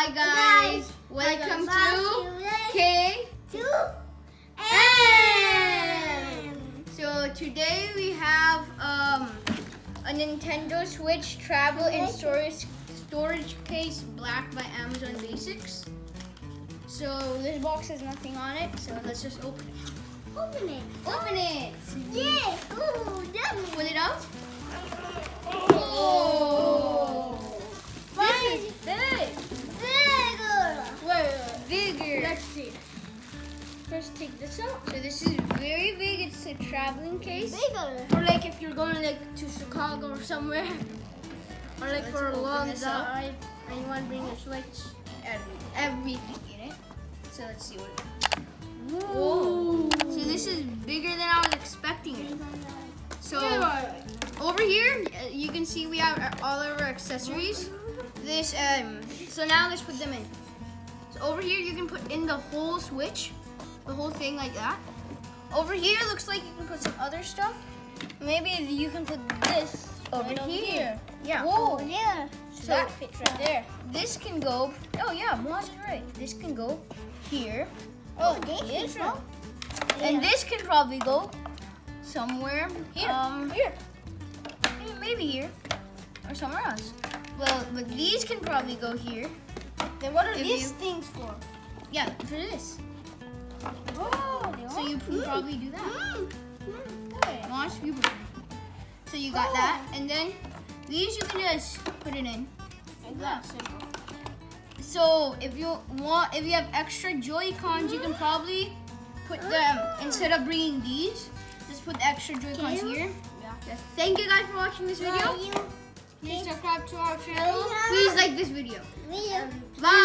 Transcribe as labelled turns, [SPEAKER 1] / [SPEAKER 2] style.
[SPEAKER 1] Hi guys, welcome to K2M. So today we have a Nintendo Switch travel and storage case, black by Amazon Basics. So this box has nothing on it, so let's just open it.
[SPEAKER 2] Open it.
[SPEAKER 1] Open it.
[SPEAKER 2] Yeah. Ooh,
[SPEAKER 1] Pull it out.
[SPEAKER 2] Oh.
[SPEAKER 1] This is big.
[SPEAKER 2] Bigger.
[SPEAKER 1] Wait, bigger.
[SPEAKER 2] Let's see. First take this out.
[SPEAKER 1] So this is very big. It's a traveling case.
[SPEAKER 2] Bigger.
[SPEAKER 1] Or like if you're going like to Chicago or somewhere. Or like
[SPEAKER 2] Let's
[SPEAKER 1] for a
[SPEAKER 2] open
[SPEAKER 1] long
[SPEAKER 2] this
[SPEAKER 1] drive.
[SPEAKER 2] and you want to bring a Switch.
[SPEAKER 1] Everything in it. So let's see what it is.
[SPEAKER 2] Whoa.
[SPEAKER 1] So this is bigger than I was expecting it. So over here, you can see we have all of our accessories. This so now let's put them in. So over here you can put in the whole Switch, the whole thing like that. Over here looks like you can put some other stuff. Maybe you can put this over here. Yeah.
[SPEAKER 2] Whoa, yeah.
[SPEAKER 1] So
[SPEAKER 2] that fits right there.
[SPEAKER 1] This can go. Oh yeah, Muaz is right. This can go here.
[SPEAKER 2] Oh, this
[SPEAKER 1] right. And this can probably go somewhere
[SPEAKER 2] Here.
[SPEAKER 1] Here. Maybe here or somewhere else. Well, but these can probably go here.
[SPEAKER 2] Then what are
[SPEAKER 1] If
[SPEAKER 2] these
[SPEAKER 1] you-
[SPEAKER 2] things for?
[SPEAKER 1] Yeah, for this.
[SPEAKER 2] Oh,
[SPEAKER 1] So you can probably do that.
[SPEAKER 2] Okay.
[SPEAKER 1] Watch you. So you got that, and then these you can just put it in.
[SPEAKER 2] Like that, simple.
[SPEAKER 1] So if you have extra Joy-Cons, you can probably put them instead of bringing these. Just put the extra Joy-Cons here.
[SPEAKER 2] Yeah.
[SPEAKER 1] Yes. Thank you guys for watching this video. Please subscribe to our channel. Please like this video. Bye.